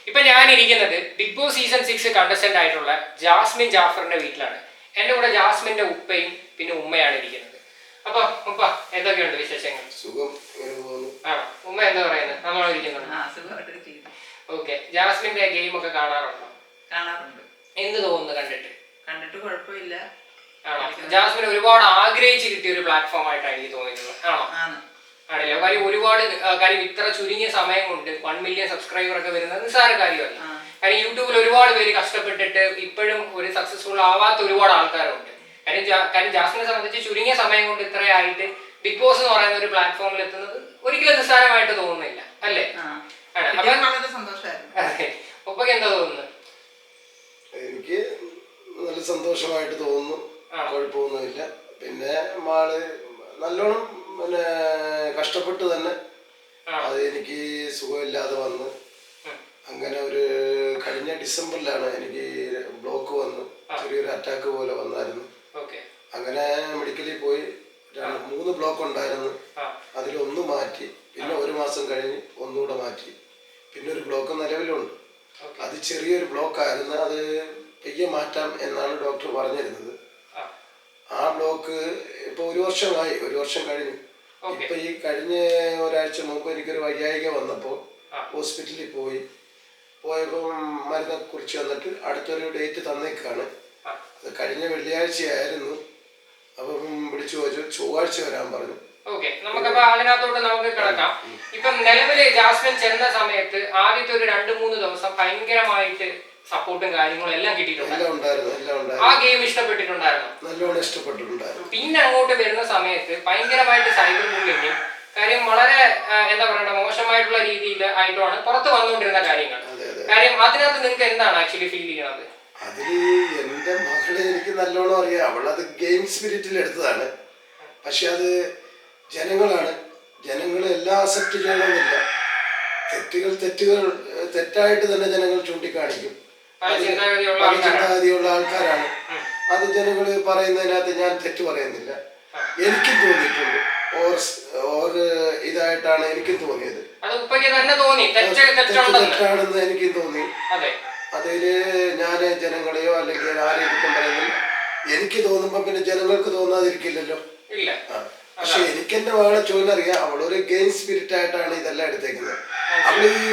ഇപ്പൊ ഞാനിരിക്കുന്നത് big boss season 6 contestant ആയിട്ടുള്ള Jasmine ജാഫറിന്റെ വീട്ടിലാണ്. എന്റെ കൂടെ ജാസ്മിന്റെ ഉപ്പയും പിന്നെ ഉമ്മയാണ് ഇരിക്കുന്നത്. അപ്പൊ ഉപ്പ എന്തൊക്കെയുണ്ട് വിശേഷങ്ങൾ? ആണോ? ഉമ്മ എന്താ പറയുന്നത്? നമ്മളായിരിക്കുന്നുണ്ട്. ഓക്കെ. ജാസ്മിന്റെ ഗെയിം ഒക്കെ കാണാറുണ്ടോ? കാണാറുണ്ട്. എന്ത് തോന്നുന്നു കണ്ടിട്ട്? കണ്ടിട്ട് കുഴപ്പമില്ല. ആണോ? ജാസ്മിൻ ഒരുപാട് ആഗ്രഹിച്ച് കിട്ടിയ ഒരു പ്ലാറ്റ്ഫോം ആയിട്ടാണ് എനിക്ക് തോന്നിയിട്ടുള്ളത്. ആണോ? ആണല്ലോ. കാര്യം ഒരുപാട് കാര്യം ഇത്ര ചുരുങ്ങിയ സമയം കൊണ്ട് 1 മില്യൺ സബ്സ്ക്രൈബർ ഒക്കെ വരുന്നത് നിസ്സാര കാര്യമല്ല. കാര്യം യൂട്യൂബിൽ ഒരുപാട് പേര് കഷ്ടപ്പെട്ടിട്ട് ഇപ്പോഴും ഒരു സക്സസ്ഫുൾ ആവാത്ത ഒരുപാട് ആൾക്കാരുണ്ട്. കാര്യം ജാസ്മിനെ സംബന്ധിച്ച് ചുരുങ്ങിയ സമയം കൊണ്ട് ഇത്രയായിട്ട് ബിഗ് ബോസ് എന്ന് പറയുന്ന ഒരു പ്ലാറ്റ്ഫോമിൽ എത്തുന്നത് ഒരിക്കലും നിസ്സാരമായിട്ട് തോന്നുന്നില്ല, അല്ലേ? ഉപ്പക്ക് എന്താ തോന്നുന്നത്? എനിക്ക് നല്ല സന്തോഷമായിട്ട് തോന്നുന്നു, കുഴപ്പമൊന്നുമില്ല. പിന്നെ മാള് നല്ലോണം പിന്നെ കഷ്ടപ്പെട്ട് തന്നെ അത് എനിക്ക് സുഖമില്ലാതെ വന്ന് അങ്ങനെ ഒരു കഴിഞ്ഞ ഡിസംബറിലാണ് എനിക്ക് ബ്ലോക്ക് വന്ന് ചെറിയൊരു അറ്റാക്ക് പോലെ വന്നായിരുന്നു. അങ്ങനെ മെഡിക്കലിൽ പോയി 3 ബ്ലോക്ക് ഉണ്ടായിരുന്നു. അതിലൊന്ന് മാറ്റി, പിന്നെ 1 മാസം കഴിഞ്ഞ് ഒന്നുകൂടെ മാറ്റി, പിന്നെ ഒരു ബ്ലോക്ക് നിലവിലുണ്ട്. അത് ചെറിയൊരു ബ്ലോക്കായിരുന്നു, അത് പയ്യെ മാറ്റാം എന്നാണ് ഡോക്ടർ പറഞ്ഞിരുന്നത്. ആ ബ്ലോക്ക് ഇപ്പൊ 1 വർഷമായി, 1 വർഷം കഴിഞ്ഞു. ഇപ്പൊ ഈ കഴിഞ്ഞ ഒരാഴ്ച മുമ്പ് എനിക്കൊരു വയ്യായിക വന്നപ്പോൾ ഹോസ്പിറ്റലിൽ പോയപ്പോൾ മരുന്ന് കുറിച്ച് വന്നിട്ട് അടുത്തൊരു ഡേറ്റ് തന്നേക്കാണ്. അത് കഴിഞ്ഞ വെള്ളിയാഴ്ചയായിരുന്നു. അപ്പം വിളിച്ചു ചോദിച്ചു ചൊവ്വാഴ്ച വരാൻ പറഞ്ഞു. ഓക്കെ, നമുക്കപ്പോ അതിനകത്തോട്ട് നമുക്ക് കിടക്കാം. ഇപ്പം നിലവില് ജാസ്മിൻ ചെന്ന സമയത്ത് ആദ്യത്തെ ഒരു 2-3 ദിവസം ഭയങ്കരമായിട്ട് സപ്പോർട്ടും കാര്യങ്ങളും എല്ലാം കിട്ടിയിട്ടുണ്ടായിരുന്നു. ആ ഗെയിം ഇഷ്ടപ്പെട്ടിട്ടുണ്ടായിരുന്നു, നല്ലോണം ഇഷ്ടപ്പെട്ടിട്ടുണ്ടായിരുന്നു. പിന്നെ അങ്ങോട്ട് വരുന്ന സമയത്ത് ഭയങ്കരമായിട്ട് സൈബർ ബുള്ളിങ്ങും കാര്യം വളരെ എന്താ പറയണ്ട മോശമായിട്ടുള്ള രീതിയിൽ ആയിട്ടുമാണ് പുറത്ത് വന്നുകൊണ്ടിരുന്ന കാര്യങ്ങൾ. കാര്യം അതിനകത്ത് നിങ്ങൾക്ക് എന്താണ് ആക്ച്വലി ഫീൽ ചെയ്യണത്? അതില് എന്റെ മകളെ എനിക്ക് നല്ലോണം അറിയാം. അവളത് ഗെയിം സ്പിരിറ്റിൽ എടുത്തതാണ്. പക്ഷെ അത് ജനങ്ങളാണ്, ജനങ്ങൾ എല്ലാം അക്സെപ്റ്റ് ചെയ്യണമെന്നില്ല. തെറ്റായിട്ട് തന്നെ ജനങ്ങൾ ചൂണ്ടിക്കാണിക്കും. ചിന്താഗതിയുള്ള ആൾക്കാരാണ്. അത് ജനങ്ങൾ പറയുന്നതിനകത്ത് ഞാൻ തെറ്റ് പറയുന്നില്ല. എനിക്കും തോന്നിയിട്ടുണ്ട്, ഇതായിട്ടാണ് എനിക്കും തോന്നിയത്. തെറ്റാണെന്ന് എനിക്കും തോന്നി. അതില് ഞാൻ ജനങ്ങളെയോ അല്ലെങ്കിൽ ആരെയും കുറ്റം പറയുന്നില്ല. എനിക്ക് തോന്നുമ്പോ പിന്നെ ജനങ്ങൾക്ക് തോന്നാതിരിക്കില്ലല്ലോ. പക്ഷെ എനിക്ക് എന്റെ മകളെ ചോദിച്ചറിയാം, അവളൊരു ഗെയിം സ്പിരിറ്റ് ആയിട്ടാണ് ഇതെല്ലാം എടുത്തേക്കുന്നത്. അവള് ഈ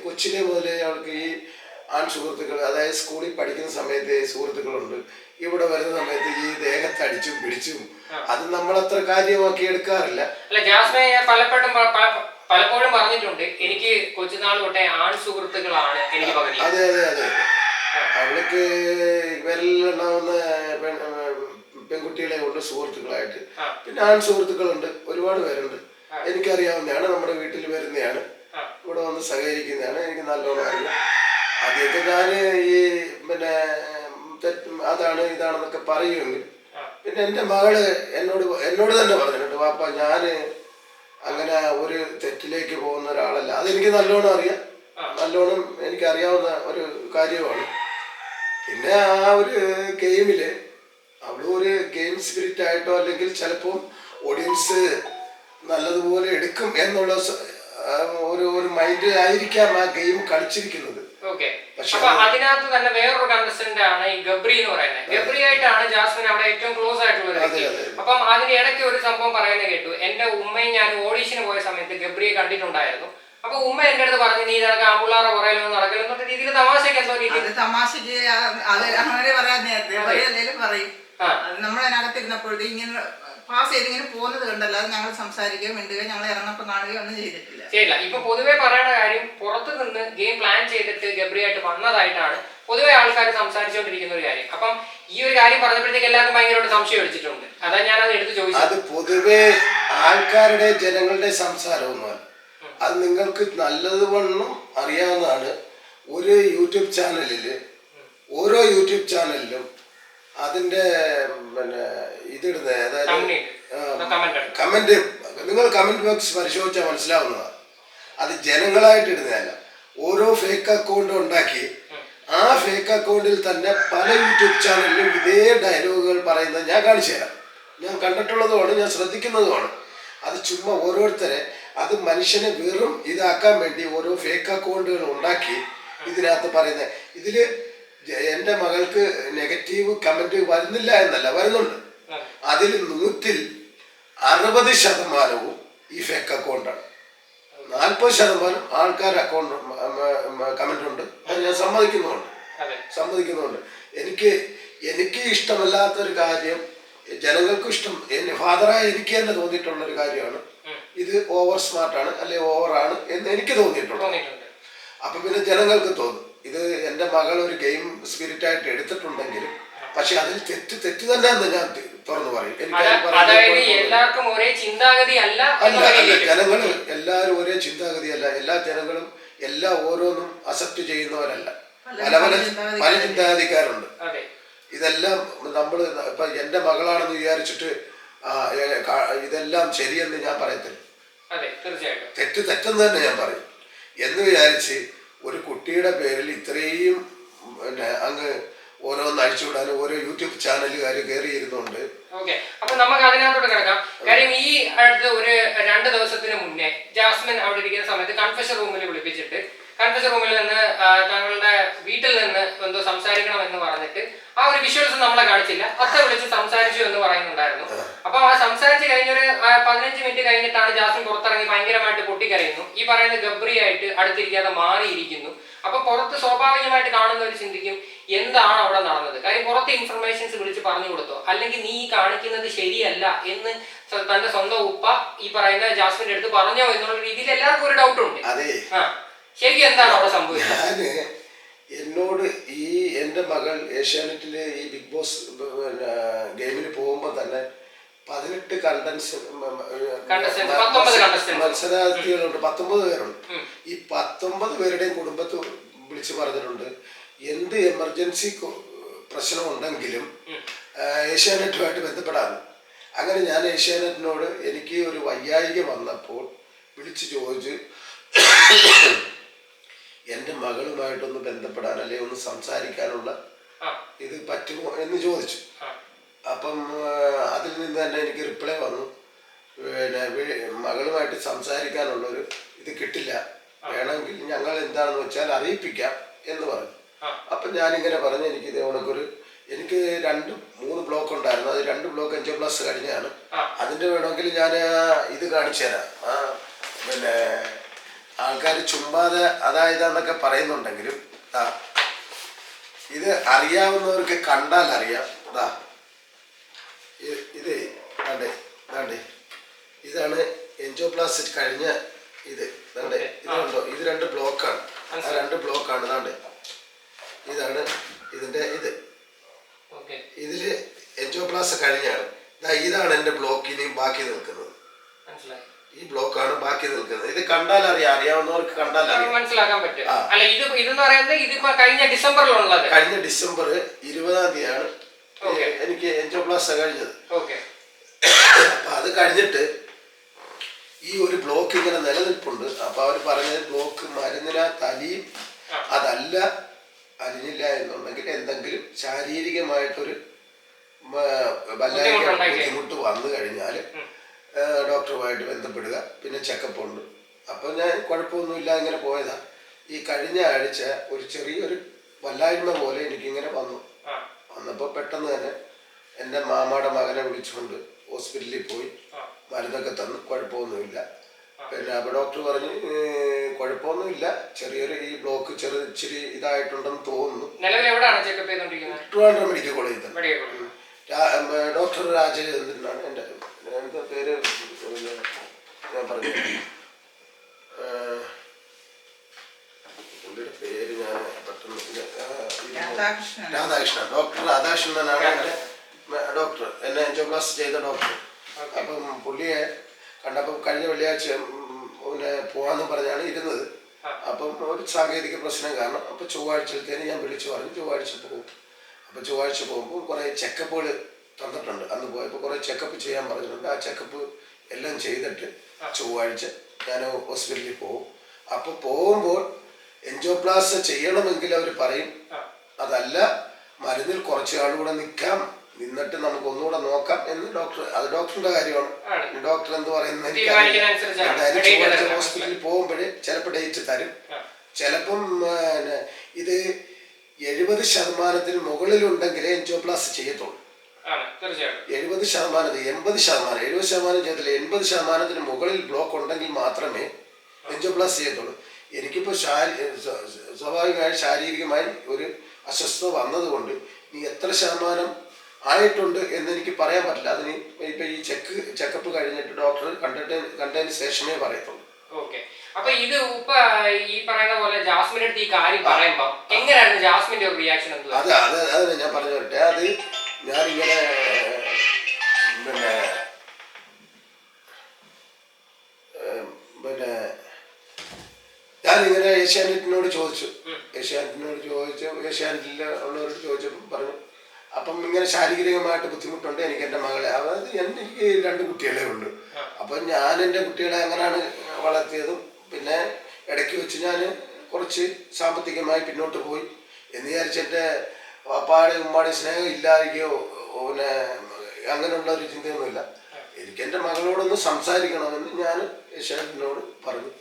കൊച്ചിലെ മുതലേ അവൾക്ക് ഈ സുഹൃത്തുക്കൾ, അതായത് സ്കൂളിൽ പഠിക്കുന്ന സമയത്ത് സുഹൃത്തുക്കളുണ്ട്. ഇവിടെ വരുന്ന സമയത്ത് ഈ ദേഹത്തടിച്ചും പിടിച്ചും അത് നമ്മളത്ര കാര്യമാക്കി എടുക്കാറില്ല. പലപ്പോഴും പറഞ്ഞിട്ടുണ്ട്, എനിക്ക് കൊച്ചുനാൾ തൊട്ടേ സുഹൃത്തുക്കളാണ് എനിക്ക് പകുതി. അതെ അതെ അതെ. അവൾക്ക് വിരലിലുണ്ടാവുന്ന പെൺകുട്ടികളെ ഉണ്ട് സുഹൃത്തുക്കളായിട്ട്. പിന്നെ സുഹൃത്തുക്കളുണ്ട്, ഒരുപാട് പേരുണ്ട്. എനിക്കറിയാവുന്നതാണ്, നമ്മുടെ വീട്ടിൽ വരുന്നതാണ്, ഇവിടെ വന്ന് സഹകരിക്കുന്നതാണ്. എനിക്ക് നല്ലോണം അറിയാം. ആദ്യമൊക്കെ ഞാൻ ഈ പിന്നെ അതാണ് ഇതാണെന്നൊക്കെ പറയുമെങ്കിൽ പിന്നെ എൻ്റെ മകള് എന്നോട് തന്നെ പറഞ്ഞിട്ടുണ്ട്, വാപ്പ ഞാന് അങ്ങനെ ഒരു തെറ്റിലേക്ക് പോകുന്ന ഒരാളല്ല. അതെനിക്ക് നല്ലോണം അറിയാം, നല്ലോണം എനിക്കറിയാവുന്ന ഒരു കാര്യമാണ്. പിന്നെ ആ ഒരു ഗെയിമില് അവള് ഒരു ഗെയിം സ്പിരിറ്റ് ആയിട്ടോ അല്ലെങ്കിൽ ചിലപ്പോൾ ഓഡിയൻസ് നല്ലതുപോലെ എടുക്കും എന്നുള്ള ഒരു മൈൻഡ് ആയിരിക്കാം ആ ഗെയിം കളിച്ചിരിക്കുന്നത്. അപ്പൊ അതിനകത്ത് തന്നെ വേറൊരു കണ്ടസ്റ്റന്റ് ആണ് ഈ ഗബ്രി എന്ന് പറയുന്നത്. ഗബ്രി ആയിട്ടാണ് ജാസ്മിൻ അവിടെ ഏറ്റവും ക്ലോസ് ആയിട്ടുള്ള ഒരു വ്യക്തി. അപ്പം അതിന് ഇടയ്ക്ക് ഒരു സംഭവം പറയുന്നത് കേട്ടു, എന്റെ ഉമ്മയും ഞാൻ ഓഡീഷന് പോയ സമയത്ത് ഗബ്രിയെ കണ്ടിട്ടുണ്ടായിരുന്നു. അപ്പൊ ഉമ്മ എന്റെ അടുത്ത് പറഞ്ഞു, നീ ഇതൊക്കെ ആമ്പുള്ളാറെ പുറയിലൊന്നും നടക്കലെന്ന രീതിയിൽ തമാശക്ക് എന്തോ രീതി തമാശക്ക് അങ്ങനെ പറയാൻ പറയും. നമ്മളതിനകത്തിരുന്നപ്പോഴത്തെ ഇങ്ങനെ പാസ് ചെയ്ത് ഇങ്ങനെ പോകുന്നത് കണ്ടല്ലോ, അത് ഞങ്ങൾ സംസാരിക്കുകയോ മിണ്ടുകയോ ഞങ്ങൾ ഇറങ്ങപ്പം കാണുകയോ ഒന്നും ചെയ്തിട്ടില്ല. ഇപ്പൊ പൊതുവെ പറയുന്ന കാര്യം, പുറത്തു നിന്ന് ഗെയിം പ്ലാൻ ചെയ്തിട്ട് ഗബ്രി ആയിട്ട് വന്നതായിട്ടാണ് പൊതുവെ ആൾക്കാർ സംസാരിച്ചുകൊണ്ടിരിക്കുന്ന ഒരു കാര്യം. അപ്പം ഈ ഒരു കാര്യം പറഞ്ഞപ്പോഴത്തേക്ക് എല്ലാവർക്കും ഭയങ്കരമായിട്ട് സംശയം അടിച്ചിട്ടുണ്ട്. അതാ ഞാൻ അത് എടുത്ത് ചോദിച്ചത്. അത് പൊതുവെ ആൾക്കാരുടെ ജനങ്ങളുടെ സംസാരമൊന്നുമല്ല, അത് നിങ്ങൾക്ക് നല്ലതുവണ്ണം അറിയാവുന്നതാണ്. ഒരു യൂട്യൂബ് ചാനലില് ഓരോ യൂട്യൂബ് ചാനലിലും അതിന്റെ പിന്നെ ഇതിടുന്ന, അതായത് കമന്റ്, നിങ്ങൾ കമന്റ് ബോക്സ് പരിശോധിച്ചാൽ മനസ്സിലാവുന്നതാണ്. അത് ജനങ്ങളായിട്ട് ഇടുന്നതല്ല. ഓരോ ഫേക്ക് അക്കൗണ്ട് ഉണ്ടാക്കി ആ ഫേക്ക് അക്കൗണ്ടിൽ തന്നെ പല യൂട്യൂബ് ചാനലിലും ഇതേ ഡയലോഗുകൾ പറയുന്നത് ഞാൻ കാണിച്ചു തരാം. ഞാൻ കണ്ടിട്ടുള്ളതുമാണ്, ഞാൻ ശ്രദ്ധിക്കുന്നതുമാണ്. അത് ചുമ്മാ ഓരോരുത്തരെ അത് മനുഷ്യനെ വെറും ഇതാക്കാൻ വേണ്ടി ഓരോ ഫേക്ക് അക്കൗണ്ടുകൾ ഉണ്ടാക്കി ഇതിനകത്ത് പറയുന്നത്. ഇതില് എൻ്റെ മകൾക്ക് നെഗറ്റീവ് കമന്റ് വരുന്നില്ല എന്നല്ല, വരുന്നുണ്ട്. അതിൽ 160% ഈ ഫേക്ക് അക്കൗണ്ടാണ്. 40% ആൾക്കാർ അക്കൗണ്ട് കമന്റ് ഉണ്ട്. അത് ഞാൻ സമ്മതിക്കുന്നുണ്ട്. എനിക്ക് ഇഷ്ടമല്ലാത്തൊരു കാര്യം ജനങ്ങൾക്കും ഇഷ്ടം, ഫാദറായ എനിക്ക് തന്നെ തോന്നിയിട്ടുള്ളൊരു കാര്യമാണ് ഇത്. ഓവർ സ്മാർട്ടാണ് അല്ലെ ഓവറാണ് എന്ന് എനിക്ക് തോന്നിയിട്ടുണ്ട്. അപ്പൊ പിന്നെ ജനങ്ങൾക്ക് തോന്നും ഇത് എൻ്റെ മകൾ ഒരു ഗെയിം സ്പിരിറ്റ് ആയിട്ട് എടുത്തിട്ടുണ്ടെങ്കിലും പക്ഷെ അതിൽ തെറ്റ് തന്നെ എന്ന് ഞാൻ തുറന്നു പറയും. ജനങ്ങൾ എല്ലാവരും ഒരേ ചിന്താഗതിയല്ല. എല്ലാ ജനങ്ങളും ഓരോന്നും അക്സെപ്റ്റ് ചെയ്യുന്നവരല്ല. പല ചിന്താഗതിക്കാരുണ്ട്. ഇതെല്ലാം നമ്മൾ ഇപ്പൊ എൻ്റെ മകളാണെന്ന് വിചാരിച്ചിട്ട് ഇതെല്ലാം ശരിയെന്ന് ഞാൻ പറയത്തില്ല. തെറ്റെന്ന് തന്നെ ഞാൻ പറയും. എന്ന് വിചാരിച്ച് ഒരു കുട്ടിയുടെ പേരിൽ ഇത്രയും അങ്ങ് ഓരോന്ന് അഴിച്ചുവിടാനും ഓരോ യൂട്യൂബ് ചാനലുകാർ കയറിയിരുന്നുണ്ട്. ഓക്കെ, അപ്പൊ നമുക്ക് അതിനകത്തോട്ട് കിടക്കാം. കാര്യം ഈ അടുത്ത് ഒരു 2 ദിവസത്തിന് മുന്നേ ജാസ്മിൻ അവിടെ ഇരിക്കുന്ന സമയത്ത് കൺഫെഷൻ റൂമിൽ വിളിപ്പിച്ചിട്ട് കൺഫെഷൻ റൂമിൽ നിന്ന് താങ്കളുടെ വീട്ടിൽ നിന്ന് എന്തോ സംസാരിക്കണം എന്ന് പറഞ്ഞിട്ട് ആ ഒരു വിഷ്വൽസ് നമ്മളെ കാണിച്ചില്ല, അത്ത വിളിച്ച് സംസാരിച്ചു എന്ന് പറയുന്നുണ്ടായിരുന്നു. അപ്പൊ ആ സംസാരിച്ച് കഴിഞ്ഞൊരു 15 മിനിറ്റ് കഴിഞ്ഞിട്ടാണ് ജാസ്മിൻ പുറത്തിറങ്ങി ഭയങ്കരമായിട്ട് പൊട്ടിക്കരയുന്നു. ഈ പറയുന്ന ഗബ്രിയായിട്ട് അടുത്തിരിക്കാതെ മാറിയിരിക്കുന്നു. അപ്പൊ പുറത്ത് സ്വാഭാവികമായിട്ട് കാണുന്നവർ ചിന്തിക്കും എന്താണ് അവിടെ നടന്നത്. കാര്യം പുറത്തെ ഇൻഫർമേഷൻസ് വിളിച്ച് പറഞ്ഞു കൊടുത്തോ, അല്ലെങ്കിൽ നീ കാണിക്കുന്നത് ശരിയല്ല എന്ന് തന്റെ സ്വന്തം ഉപ്പ ഈ പറയുന്ന ജാസ്മിന്റെ അടുത്ത് പറഞ്ഞോ എന്നുള്ള രീതിയിൽ എല്ലാവർക്കും ഒരു ഡൗട്ട് ഉണ്ട്. ശരിക്കും എന്താണ് അവിടെ സംഭവിച്ചത്? എന്നോട് ഈ എൻ്റെ മകൾ ഏഷ്യാനെറ്റിലെ ഈ ബിഗ് ബോസ് ഗെയിമിന് പോകുമ്പോൾ തന്നെ 18 മത്സരാർത്ഥികളുണ്ട്, 19 പേരുണ്ട്. ഈ 19 പേരുടെയും കുടുംബത്ത് വിളിച്ച് പറഞ്ഞിട്ടുണ്ട് എന്ത് എമർജൻസി പ്രശ്നം ഉണ്ടെങ്കിലും ഏഷ്യാനെറ്റുമായിട്ട് ബന്ധപ്പെടാറ്. അങ്ങനെ ഞാൻ ഏഷ്യാനെറ്റിനോട് എനിക്ക് ഒരു വയ്യായിക വന്നപ്പോൾ വിളിച്ച് ചോദിച്ച് എൻ്റെ മകളുമായിട്ടൊന്ന് ബന്ധപ്പെടാൻ അല്ലെങ്കിൽ ഒന്ന് സംസാരിക്കാനുള്ള ഇത് പറ്റുമോ എന്ന് ചോദിച്ചു. അപ്പം അതിൽ നിന്ന് തന്നെ എനിക്ക് റിപ്ലൈ വന്നു, പിന്നെ മകളുമായിട്ട് സംസാരിക്കാനുള്ളൊരു ഇത് കിട്ടില്ല, വേണമെങ്കിൽ ഞങ്ങൾ എന്താണെന്ന് വെച്ചാൽ അറിയിപ്പിക്കാം എന്ന് പറഞ്ഞു. അപ്പം ഞാനിങ്ങനെ പറഞ്ഞു എനിക്ക് എനിക്ക് 2-3 ബ്ലോക്ക് ഉണ്ടായിരുന്നു. അത് 2 ബ്ലോക്ക് NGO+ കഴിഞ്ഞാണ്. അതിൻ്റെ വേണമെങ്കിൽ ഞാൻ ഇത് കാണിച്ചു തരാം. പിന്നെ ആൾക്കാർ ചുമ്മാതെ അതായതാന്നൊക്കെ പറയുന്നുണ്ടെങ്കിലും ഇത് അറിയാവുന്നവർക്ക് കണ്ടാൽ അറിയാം. ഇതാണ് NGO+ കഴിഞ്ഞ ഇത് കണ്ടോ, ഇത് 2 ബ്ലോക്കാണ്. ആ 2 ബ്ലോക്കാണ്. ഇതാണ് ഇതിന്റെ ഇതില് NGO+ കഴിഞ്ഞാണ്. ഇതാണ് എന്റെ ബ്ലോക്കിനെയും ബാക്കി നിൽക്കുന്നത്. ഈ ബ്ലോക്കാണ് ബാക്കി നിൽക്കുന്നത്. ഇത് കണ്ടാൽ അറിയാവുന്നവർക്ക് കണ്ടാൽ മനസ്സിലാക്കാൻ പറ്റും. അല്ല, ഇതെന്ന് പറയുന്നത് ഇതിപ്പോ കഴിഞ്ഞ ഡിസംബറിലുള്ളത്. കഴിഞ്ഞ ഡിസംബർ 20-ാം തീയതിയാണ് എനിക്ക് NGO+ കഴിഞ്ഞത്. അപ്പൊ അത് കഴിഞ്ഞിട്ട് ഈ ഒരു ബ്ലോക്ക് ഇങ്ങനെ നിലനിൽപ്പുണ്ട്. അപ്പൊ അവർ പറഞ്ഞത് ബ്ലോക്ക് മരുന്നിനകത്ത് അലിയും, അതല്ല അലിഞ്ഞില്ല എന്നുണ്ടെങ്കിൽ എന്തെങ്കിലും ശാരീരികമായിട്ടൊരു ബുദ്ധിമുട്ട് വന്നു കഴിഞ്ഞാൽ ഡോക്ടറുമായിട്ട് ബന്ധപ്പെടുക, പിന്നെ ചെക്കപ്പ് ഉണ്ട്. അപ്പം ഞാൻ കുഴപ്പമൊന്നുമില്ല ഇങ്ങനെ പോയതാ. ഈ കഴിഞ്ഞ ആഴ്ച ഒരു ചെറിയൊരു വല്ലായ്മ പോലെ എനിക്കിങ്ങനെ വന്നപ്പോൾ പെട്ടെന്ന് തന്നെ എൻ്റെ മാമയുടെ മകനെ വിളിച്ചുകൊണ്ട് ഹോസ്പിറ്റലിൽ പോയി മരുന്നൊക്കെ തന്നു. കുഴപ്പമൊന്നുമില്ല. പിന്നെ അപ്പോൾ ഡോക്ടർ പറഞ്ഞു കുഴപ്പമൊന്നുമില്ല, ചെറിയൊരു ഈ ബ്ലോക്ക് ഇച്ചിരി ഇതായിട്ടുണ്ടെന്ന് തോന്നുന്നു. ട്രിവാൻഡ്രം മെഡിക്കൽ കോളേജിൽ തന്നെ ഡോക്ടർ രാജചന്ദ്രനാണ് എൻ്റെ പേര്, ഞാൻ പറഞ്ഞു പുള്ളിയുടെ പേര് ഞാൻ പെട്ടെന്ന് രാധാകൃഷ്ണൻ, ഡോക്ടർ രാധാകൃഷ്ണനാണ് എൻ്റെ ഡോക്ടർ, എന്നെ NGO+ ചെയ്ത ഡോക്ടർ. അപ്പം പുള്ളിയെ കണ്ടപ്പം കഴിഞ്ഞ വെള്ളിയാഴ്ച പിന്നെ പോവാന്ന് പറഞ്ഞാണ് ഇരുന്നത്. അപ്പം ഒരു സാങ്കേതിക പ്രശ്നം കാരണം അപ്പം ചൊവ്വാഴ്ചത്തേന് ഞാൻ വിളിച്ചു പറഞ്ഞു ചൊവ്വാഴ്ച പോകും. അപ്പം ചൊവ്വാഴ്ച പോകുമ്പോൾ കുറേ ചെക്കപ്പുകൾ തന്നിട്ടുണ്ട്. അന്ന് പോയപ്പോൾ കുറേ ചെക്കപ്പ് ചെയ്യാൻ പറഞ്ഞിട്ടുണ്ട്. ആ ചെക്കപ്പ് എല്ലാം ചെയ്തിട്ട് ചൊവ്വാഴ്ച ഞാൻ ഹോസ്പിറ്റലിൽ പോകും. അപ്പോൾ പോകുമ്പോൾ NGO+ ചെയ്യണമെങ്കിൽ അവർ പറയും, അതല്ല മരുന്നിൽ കുറച്ച് ആളുകൂടെ നിൽക്കാം നിന്നിട്ട് നമുക്ക് ഒന്നുകൂടെ നോക്കാം എന്ന് അത് ഡോക്ടറിന്റെ കാര്യമാണ്. ഡോക്ടർ എന്ത് പറയുന്നത് എന്തായാലും ഹോസ്പിറ്റലിൽ പോകുമ്പോഴേ ചിലപ്പോൾ ഡേറ്റ് തരും. ചിലപ്പം ഇത് 70% മുകളിലുണ്ടെങ്കിലേ എൻജിയോപ്ലാസ്റ്റി ചെയ്യത്തുള്ളൂ. 70%, 70% ചെയ്തില്ല, 80% മുകളിൽ ബ്ലോക്ക് ഉണ്ടെങ്കിൽ മാത്രമേ എൻജിയോപ്ലാസ്റ്റി ചെയ്യത്തുള്ളൂ. എനിക്കിപ്പോൾ സ്വാഭാവികമായി ശാരീരികമായി ഒരു അസ്വസ്ഥത വന്നതുകൊണ്ട് നീ എത്ര ശതമാനം ആയിട്ടുണ്ട് എന്നെനിക്ക് പറയാൻ പറ്റില്ല. അതിന് ഇപ്പം ഈ ചെക്കപ്പ് കഴിഞ്ഞിട്ട് ഡോക്ടർ കണ്ടതിന് ശേഷമേ പറയത്തുള്ളൂ. അപ്പൊ ഇത് ഈ പറയുന്ന പോലെ ജാസ്മിന്റെ അടുത്ത് ഈ കാര്യം പറയുമ്പോ എങ്ങനെയായിരുന്നു ജാസ്മിന്റെ ഒരു റിയാക്ഷൻ? അത് ഞാൻ പറഞ്ഞു തരട്ടെ. അത് ഞാനിങ്ങനെ ഞാനിങ്ങനെ ഏഷ്യാനെറ്റിനോട് ചോദിച്ചു. ഏഷ്യാനെറ്റിൽ ഉള്ളവരോട് ചോദിച്ചപ്പോൾ പറഞ്ഞു, അപ്പം ഇങ്ങനെ ശാരീരികമായിട്ട് ബുദ്ധിമുട്ടുണ്ട് എനിക്ക് എൻ്റെ മകളെ. അതായത് എനിക്ക് 2 കുട്ടികളെ ഉണ്ട്. അപ്പം ഞാൻ എൻ്റെ കുട്ടികളെ അങ്ങനെയാണ് വളർത്തിയതും. പിന്നെ ഇടയ്ക്ക് വെച്ച് ഞാൻ കുറച്ച് സാമ്പത്തികമായി പിന്നോട്ട് പോയി എന്ന് വിചാരിച്ച് എൻ്റെ പാപ്പാടെ ഉമ്മാടെ സ്നേഹം ഇല്ലാതിരിക്കോ പിന്നെ അങ്ങനെയുള്ള ഒരു ചിന്തയൊന്നുമില്ല. എനിക്ക് എൻ്റെ മകളോടൊന്ന് സംസാരിക്കണമെന്ന് ഞാൻ ഏഷ്യാനെറ്റിനോട് പറഞ്ഞു.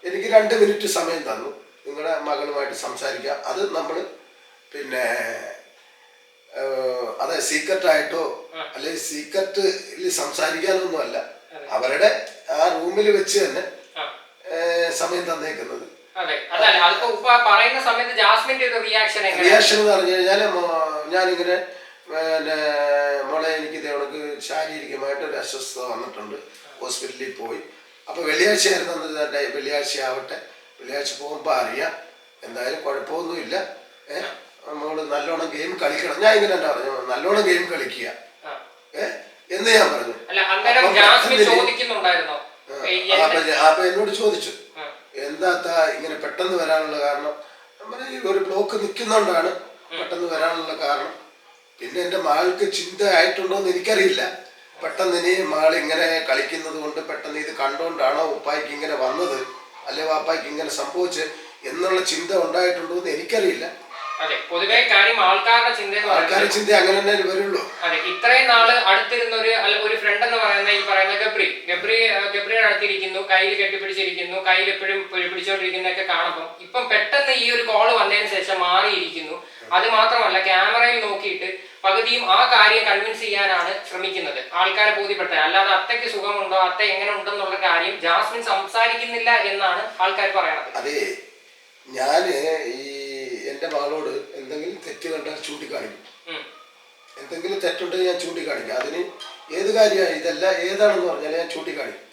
എനിക്ക് 2 മിനിറ്റ് സമയം തന്നു, നിങ്ങളുടെ മകളുമായിട്ട് സംസാരിക്കാം. അത് നമ്മൾ പിന്നെ അതായത് സീക്രട്ടായിട്ടോ അല്ലെങ്കിൽ സീക്രട്ടിൽ സംസാരിക്കാനൊന്നുമല്ല, അവരുടെ ആ റൂമിൽ വെച്ച് തന്നെ സമയം തന്നേക്കുന്നത്. റിയാക്ഷൻ എന്ന് പറഞ്ഞു കഴിഞ്ഞാൽ ഞാനിങ്ങനെ പിന്നെ മോളെ എനിക്ക് ഇതേക്ക് ശാരീരികമായിട്ട് ഒരു അസ്വസ്ഥത വന്നിട്ടുണ്ട്, ഹോസ്പിറ്റലിൽ പോയി. അപ്പോൾ വെള്ളിയാഴ്ച ആയിരുന്നു, വെള്ളിയാഴ്ച ആവട്ടെ, വെള്ളിയാഴ്ച പോകുമ്പോൾ അറിയാം, എന്തായാലും കുഴപ്പമൊന്നുമില്ല, നമ്മള് നല്ലോണം ഗെയിം കളിക്കണം. ഞാൻ ഇങ്ങനെ തന്നെ പറഞ്ഞു, നല്ലോണം ഗെയിം കളിക്കുക എന്ന് ഞാൻ പറഞ്ഞു. അപ്പൊ എന്നോട് ചോദിച്ചു എന്താ ഇങ്ങനെ പെട്ടെന്ന് വരാനുള്ള കാരണം. ഒരു ബ്ലോക്ക് നിൽക്കുന്നോണ്ടാണ് പെട്ടെന്ന് വരാനുള്ള കാരണം. പിന്നെ എൻ്റെ മകൾക്ക് ചിന്ത ആയിട്ടുണ്ടോ എന്ന് എനിക്കറിയില്ല. പെട്ടെന്ന് ഇനി മകൾ ഇങ്ങനെ കളിക്കുന്നത് കൊണ്ട് പെട്ടെന്ന് ഇത് കണ്ടുകൊണ്ടാണോ ഉപ്പായ്ക്ക് ഇങ്ങനെ വന്നത്, അല്ലെ വാപ്പായ്ക്ക് ഇങ്ങനെ സംഭവിച്ച് എന്നുള്ള ചിന്ത ഉണ്ടായിട്ടുണ്ടോ എന്ന് എനിക്കറിയില്ല. അതെ, പൊതുവെ കാര്യം ആൾക്കാരുടെ ചിന്ത അങ്ങനെ തന്നെ വരുള്ളൂ. അതെ, ഇത്രയും നാള് അടുത്തിരുന്ന ഒരു ഫ്രണ്ട് എന്ന് പറയുന്ന ഈ പറയുന്ന ഗബ്രിയുടെ അടുത്തിരിക്കുന്നു, കയ്യിൽ കെട്ടിപ്പിടിച്ചിരിക്കുന്നു, കയ്യിൽ എപ്പോഴും പിടിച്ചോണ്ടിരിക്കുന്നതൊക്കെ കാണുമ്പോൾ ഇപ്പം പെട്ടെന്ന് ഈ ഒരു കോള് വന്നതിന് ശേഷം മാറിയിരിക്കുന്നു. അത് മാത്രമല്ല, ക്യാമറയിൽ നോക്കിയിട്ട് പകുതിയും ആ കാര്യം കൺവിൻസ് ചെയ്യാനാണ് ശ്രമിക്കുന്നത്, ആൾക്കാരെ ബോധ്യപ്പെടുത്താൻ. അല്ലാതെ അത്തയ്ക്ക് സുഖമുണ്ടോ, അത്ത എങ്ങനെ ഉണ്ടെന്നുള്ള കാര്യം ജാസ്മിൻ സംസാരിക്കുന്നില്ല എന്നാണ് ആൾക്കാർ പറയണത്. അതെ, ഞാന് എൻ്റെ മകളോട് എന്തെങ്കിലും തെറ്റ് കണ്ടാൽ ചൂണ്ടിക്കാണിക്കും. എന്തെങ്കിലും തെറ്റുണ്ടെങ്കിൽ ഞാൻ ചൂണ്ടിക്കാണിക്കും. അതിന് ഏത് കാര്യമാണ്, ഇതല്ല ഏതാണെന്ന് പറഞ്ഞാൽ ഞാൻ ചൂണ്ടിക്കാണിക്കും.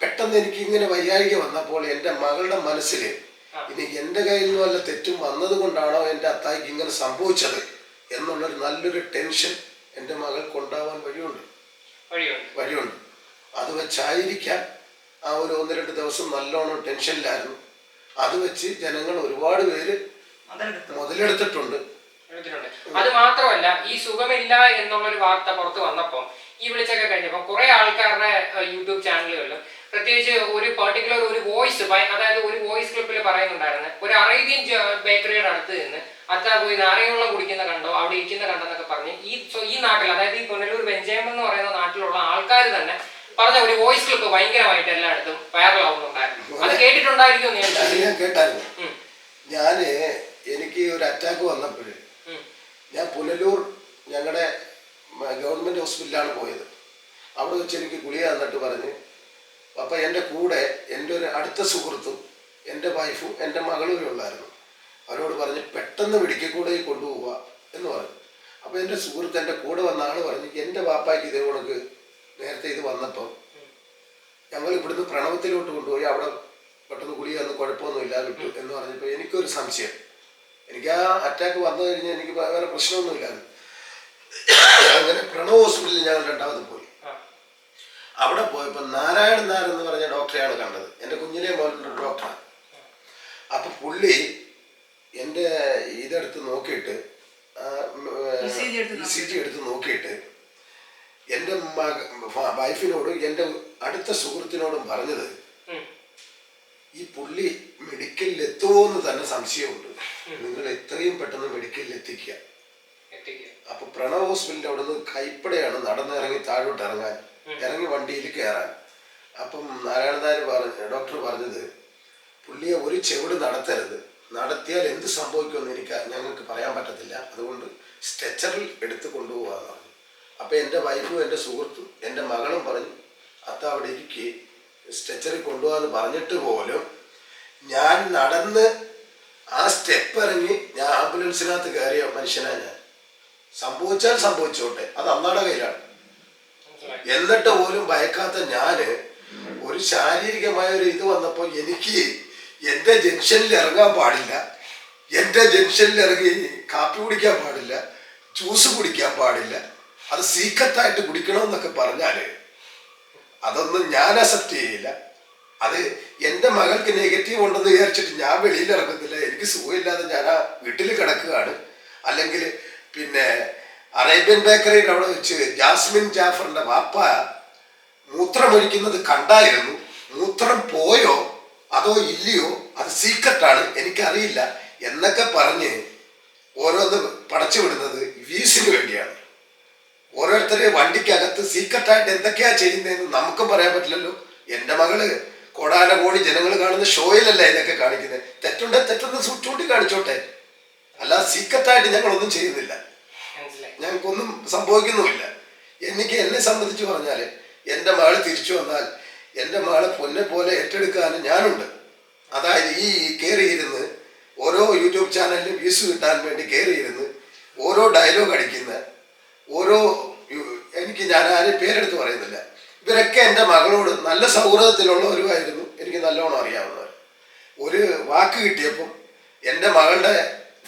പെട്ടെന്ന് എനിക്ക് ഇങ്ങനെ വൈകാരിക വന്നപ്പോൾ എൻ്റെ മകളുടെ മനസ്സിൽ ഇനി എൻ്റെ കയ്യിൽ നിന്ന് വല്ല തെറ്റും വന്നത് കൊണ്ടാണോ എൻ്റെ അത്തായിക്ക് ഇങ്ങനെ സംഭവിച്ചത് എന്നുള്ളൊരു നല്ലൊരു ടെൻഷൻ എൻ്റെ മകൾക്ക് ഉണ്ടാവാൻ വഴിയുണ്ട്. അത് വെച്ചായിരിക്കാം ആ ഒരു 1-2 ദിവസം നല്ലോണം ടെൻഷനിലായിരുന്നു. അത് വെച്ച് ജനങ്ങൾ ഒരുപാട് പേര് മുതലെടുത്തിട്ടുണ്ട്. അത് മാത്രമല്ല, ഈ സുഖമില്ല എന്നുള്ളൊരു വാർത്ത പുറത്ത് വന്നപ്പോൾ ഈ വിളിച്ചൊക്കെ കഴിഞ്ഞപ്പോൾ കുറെ ആൾക്കാരുടെ യൂട്യൂബ് ചാനലുകളിലും പ്രത്യേകിച്ച് ഒരു പർട്ടിക്കുലർ ഒരു വോയിസ്, അതായത് ഒരു വോയിസ് ക്ലിപ്പിൽ പറയുന്നുണ്ടായിരുന്നു, ഒരു അറേബ്യൻ ബേക്കറിയുടെ അടുത്ത് നിന്ന് അത്ത പോയി നാരങ്ങവെള്ളം കുടിക്കുന്ന കണ്ടോ, അവിടെ ഇരിക്കുന്ന കണ്ടെന്നൊക്കെ പറഞ്ഞ് ഈ നാട്ടിൽ, അതായത് ഈ പുനലൂർ വെഞ്ചയം എന്ന് പറയുന്ന നാട്ടിലുള്ള ആൾക്കാർ തന്നെ പറഞ്ഞ ഒരു വോയിസ് ക്ലിപ്പ് ഭയങ്കരമായിട്ട് എല്ലായിടത്തും വൈറലാവുന്നുണ്ടായിരുന്നു. അത് കേട്ടിട്ടുണ്ടായിരിക്കും? ഞാൻ കേട്ടായിരുന്നു. എനിക്ക് ഒരു അറ്റാക്ക് വന്നപ്പോഴേ ഞാൻ പുനലൂർ ഞങ്ങളുടെ ഗവൺമെൻറ് ഹോസ്പിറ്റലിലാണ് പോയത്. അവിടെ വെച്ച് എനിക്ക് ഗുളിക തന്നിട്ട് പറഞ്ഞ്, അപ്പം എൻ്റെ കൂടെ എൻ്റെ ഒരു അടുത്ത സുഹൃത്തും എൻ്റെ വൈഫും എൻ്റെ മകളും ഉള്ളായിരുന്നു. അവരോട് പറഞ്ഞ് പെട്ടെന്ന് മെഡിക്കൽ കോളേജിൽ കൊണ്ടുപോവുക എന്ന് പറഞ്ഞു. അപ്പോൾ എൻ്റെ സുഹൃത്ത് എൻ്റെ കൂടെ വന്ന ആൾ പറഞ്ഞ്, എൻ്റെ വാപ്പായ്ക്ക് ഇതേ കണക്ക് നേരത്തെ ഇത് വന്നപ്പോൾ ഞങ്ങൾ ഇവിടുന്ന് പ്രണവത്തിലോട്ട് കൊണ്ടുപോയി, അവിടെ പെട്ടെന്ന് ഗുളിക തന്ന് കുഴപ്പമൊന്നുമില്ല വിട്ടു എന്ന് പറഞ്ഞപ്പോൾ എനിക്കൊരു സംശയം. എനിക്ക് ആ അറ്റാക്ക് വന്നു കഴിഞ്ഞാൽ എനിക്ക് വേറെ പ്രശ്നമൊന്നുമില്ലായിരുന്നു. അങ്ങനെ പ്രണവ് ഹോസ്പിറ്റലിൽ ഞങ്ങൾ 2ാമത് പോയി. അവിടെ പോയപ്പോൾ നാരായണൻ നായർ എന്ന് പറഞ്ഞ ഡോക്ടറെയാണ് കണ്ടത്. എൻ്റെ കുഞ്ഞിലെ മോനുള്ള ഡോക്ടറാണ്. അപ്പം പുള്ളി എൻ്റെ ഇതെടുത്ത് നോക്കിയിട്ട് ECG എടുത്ത് നോക്കിയിട്ട് എൻ്റെ വൈഫിനോടും എൻ്റെ അടുത്ത സുഹൃത്തിനോടും പറഞ്ഞത്, ഈ പുള്ളി മെഡിക്കലിൽ എത്തുമോ എന്ന് തന്നെ സംശയമുണ്ട്, നിങ്ങൾ എത്രയും പെട്ടെന്ന് മെഡിക്കലിൽ എത്തിക്കുക അപ്പൊ പ്രണവ് ഹോസ്പിറ്റലിന്റെ അവിടെ നിന്ന് കൈപ്പടയാണ് നടന്നിറങ്ങി താഴോട്ട് ഇറങ്ങി വണ്ടിയിൽ കയറാൻ. അപ്പം ഡോക്ടർ പറഞ്ഞത് പുള്ളിയെ ഒരു ചെവിട് നടത്തരുത്, നടത്തിയാൽ എന്ത് സംഭവിക്കുമെന്ന് ഞങ്ങൾക്ക് പറയാൻ പറ്റത്തില്ല, അതുകൊണ്ട് സ്ട്രെച്ചറിൽ എടുത്ത് കൊണ്ടുപോകാന്ന് പറഞ്ഞു. അപ്പൊ എൻ്റെ വൈഫും എൻ്റെ സുഹൃത്തും എൻ്റെ മകളും പറഞ്ഞു അത്ത അവിടെ ഇരിക്കെ സ്ട്രെച്ചറിൽ കൊണ്ടുപോകാന്ന് പറഞ്ഞിട്ട് പോലും ഞാൻ നടന്ന് ആ സ്റ്റെപ്പ് ഇറങ്ങി ഞാൻ ആംബുലൻസിനകത്ത് കയറിയ മനുഷ്യനാ ഞാൻ. സംഭവിച്ചാൽ സംഭവിച്ചോട്ടെ, അത് അള്ളാടെ കയ്യിലാണ്. എന്നിട്ട് പോലും ഭയക്കാത്ത ഞാന് ഒരു ശാരീരികമായ ഒരു ഇത് വന്നപ്പോൾ എനിക്ക് എൻ്റെ ജംഗ്ഷനിൽ ഇറങ്ങാൻ പാടില്ല, എൻ്റെ ജംഗ്ഷനിൽ ഇറങ്ങി കാപ്പി കുടിക്കാൻ പാടില്ല, ജ്യൂസ് കുടിക്കാൻ പാടില്ല, അത് സീക്രട്ടായിട്ട് കുടിക്കണമെന്നൊക്കെ പറഞ്ഞാല് അതൊന്നും ഞാൻ അക്സെപ്റ്റ് ചെയ്യില്ല. അത് എൻ്റെ മകൾക്ക് നെഗറ്റീവ് ഉണ്ടെന്ന് വിചാരിച്ചിട്ട് ഞാൻ വെളിയിൽ ഇറങ്ങത്തില്ല. എനിക്ക് സുഖമില്ലാതെ ഞാൻ ആ വീട്ടിൽ കിടക്കുകയാണ്. അല്ലെങ്കിൽ പിന്നെ അറേബ്യൻ ബേക്കറിയുടെ അവിടെ വെച്ച് ജാസ്മിൻ ജാഫറിന്റെ വാപ്പ മൂത്രമൊഴിക്കുന്നത് കണ്ടായിരുന്നു. മൂത്രം പോയോ അതോ ഇല്ലയോ അത് സീക്രട്ടാണ്, എനിക്കറിയില്ല എന്നൊക്കെ പറഞ്ഞ് ഓരോന്ന് പടച്ചു വിടുന്നത് വീസിന് വേണ്ടിയാണ്. ഓരോരുത്തരെ വണ്ടിക്കകത്ത് സീക്രട്ടായിട്ട് എന്തൊക്കെയാ ചെയ്യുന്നതെന്ന് നമുക്കും പറയാൻ പറ്റില്ലല്ലോ. എൻ്റെ മകള് കോടാനകോടി ജനങ്ങൾ കാണുന്ന ഷോയിലല്ല ഇതൊക്കെ കാണിക്കുന്നത്. തെറ്റുണ്ടെങ്കിൽ തെറ്റൊന്ന് ചൂണ്ടി കാണിച്ചോട്ടെ, അല്ലാതെ സീക്രട്ടായിട്ട് ഞങ്ങളൊന്നും ചെയ്യുന്നില്ല, ഞങ്ങൾക്കൊന്നും സംഭവിക്കുന്നുമില്ല. എന്നെ സംബന്ധിച്ച് പറഞ്ഞാൽ എൻ്റെ മകൾ തിരിച്ചു വന്നാൽ എൻ്റെ മകളെ പൊന്നെ പോലെ ഏറ്റെടുക്കാനും ഞാനുണ്ട്. അതായത് ഈ കയറിയിരുന്ന് ഓരോ യൂട്യൂബ് ചാനലിലും വ്യൂസ് കിട്ടാൻ വേണ്ടി കയറിയിരുന്ന് ഓരോ ഡയലോഗ് അടിക്കുന്ന ഞാൻ ആരെയും പേരെടുത്ത് പറയുന്നില്ല, ഇവരൊക്കെ എൻ്റെ മകളോട് നല്ല സൗഹൃദത്തിലുള്ളവരുമായിരുന്നു, എനിക്ക് നല്ലോണം അറിയാവുന്നവർ. ഒരു വാക്ക് കിട്ടിയപ്പം എൻ്റെ മകളുടെ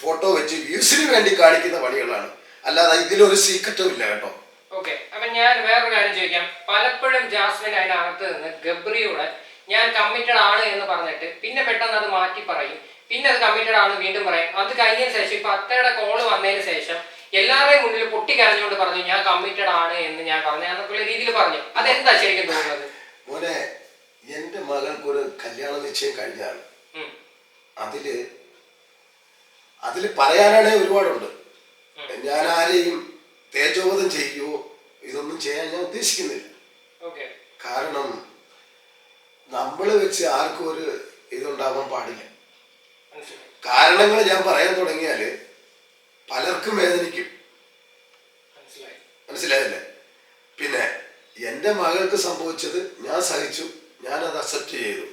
ഫോട്ടോ വെച്ച് വ്യൂസിന് വേണ്ടി കാണിക്കുന്ന പണികളാണ്, അല്ലാതെ ഇതിലൊരു സീക്രട്ടും ഇല്ല കേട്ടോ. ഓക്കെ, അപ്പൊ ഞാൻ വേറൊരു കാര്യം ചോദിക്കാം. പലപ്പോഴും ജാസ്മിൻ അതിനകത്ത് നിന്ന് ഗബ്രിയോട് ഞാൻ കമ്മിറ്റഡ് ആണ് എന്ന് പറഞ്ഞിട്ട് പിന്നെ പെട്ടെന്ന് അത് മാറ്റി പറയും, പിന്നെ അത് കമ്മിറ്റഡ് ആണ് വീണ്ടും പറയും. അത് കഴിഞ്ഞതിന് ശേഷം ഇപ്പൊ അത്തയുടെ കോള് വന്നതിന് ശേഷം എല്ലാവരുടെയും മുന്നിൽ പൊട്ടിക്കരഞ്ഞുകൊണ്ട് പറഞ്ഞു ഞാൻ കമ്മിറ്റഡ് ആണ് എന്ന് ഞാൻ പറഞ്ഞു എന്നൊക്കെയുള്ള രീതിയിൽ പറഞ്ഞു. അതെന്താ ശരിക്കും തോന്നുന്നത്? മോനെ, എന്റെ മകൾക്കൊരു കല്യാണ നിശ്ചയം കഴിഞ്ഞാണ്. അതില് പറയാനാണെ ഒരുപാടുണ്ട്. ഞാൻ ആരെയും തേജോവധം ചെയ്യുകയോ ഇതൊന്നും ചെയ്യാൻ ഞാൻ ഉദ്ദേശിക്കുന്നില്ല. കാരണം നമ്മള് വെച്ച് ആർക്കും ഒരു ഇതുണ്ടാവാൻ പാടില്ല. കാരണങ്ങൾ ഞാൻ പറയാൻ തുടങ്ങിയാല് പലർക്കും വേദനിക്കും, മനസ്സിലായില്ലേ? പിന്നെ എൻ്റെ മകൾക്ക് സംഭവിച്ചത് ഞാൻ സഹിച്ചു, ഞാനത് അക്സെപ്റ്റ് ചെയ്തു.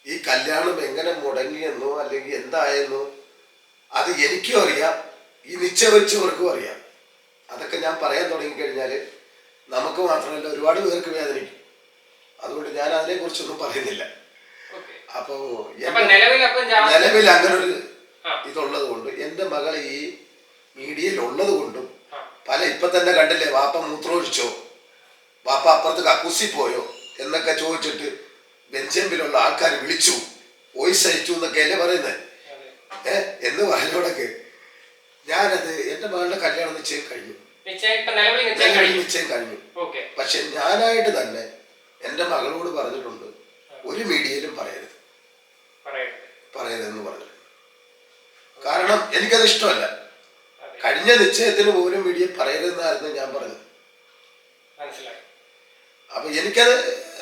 ഈ കല്യാണം എങ്ങനെ മുടങ്ങിയെന്നോ അല്ലെങ്കിൽ എന്തായെന്നോ അത് എനിക്കും അറിയാം, ഈ നിശ്ചയിച്ചവർക്കും അറിയാം. അതൊക്കെ ഞാൻ പറയാൻ തുടങ്ങിക്കഴിഞ്ഞാൽ നമുക്ക് മാത്രമല്ല ഒരുപാട് പേർക്ക് വേദനിക്കും. അതുകൊണ്ട് ഞാൻ അതിനെ കുറിച്ചൊന്നും പറയുന്നില്ല. അപ്പോ നിലവിൽ അങ്ങനെ ഒരു ഇതുള്ളത് കൊണ്ട് എൻ്റെ മകൾ ഈ മീഡിയയിൽ ഉള്ളത് കൊണ്ടും ഇപ്പൊ തന്നെ കണ്ടില്ലേ, വാപ്പ മൂത്രമൊഴിച്ചോ, വാപ്പ അപ്പുറത്ത് കക്കൂസി പോയോ എന്നൊക്കെ ചോദിച്ചിട്ട് ബെഞ്ചമ്പിലുള്ള ആൾക്കാർ വിളിച്ചു, വോയിസ് അയച്ചു എന്നൊക്കെ അല്ലേ പറയുന്നത്. എന്ന് പറഞ്ഞോടൊക്കെ ഞാനത് എൻ്റെ മകളുടെ കല്യാണം നിശ്ചയം കഴിഞ്ഞു. പക്ഷെ ഞാനായിട്ട് തന്നെ എൻ്റെ മകളോട് പറഞ്ഞിട്ടുണ്ട്, ഒരു മീഡിയയിലും പറയരുതെന്ന് പറഞ്ഞിട്ടുണ്ട്. കാരണം എനിക്കത് ഇഷ്ടമല്ല. കഴിഞ്ഞ നിശ്ചയത്തിന് പോലും മീഡിയ പറയരുതെന്നായിരുന്നു ഞാൻ പറഞ്ഞത്. അപ്പൊ എനിക്കത്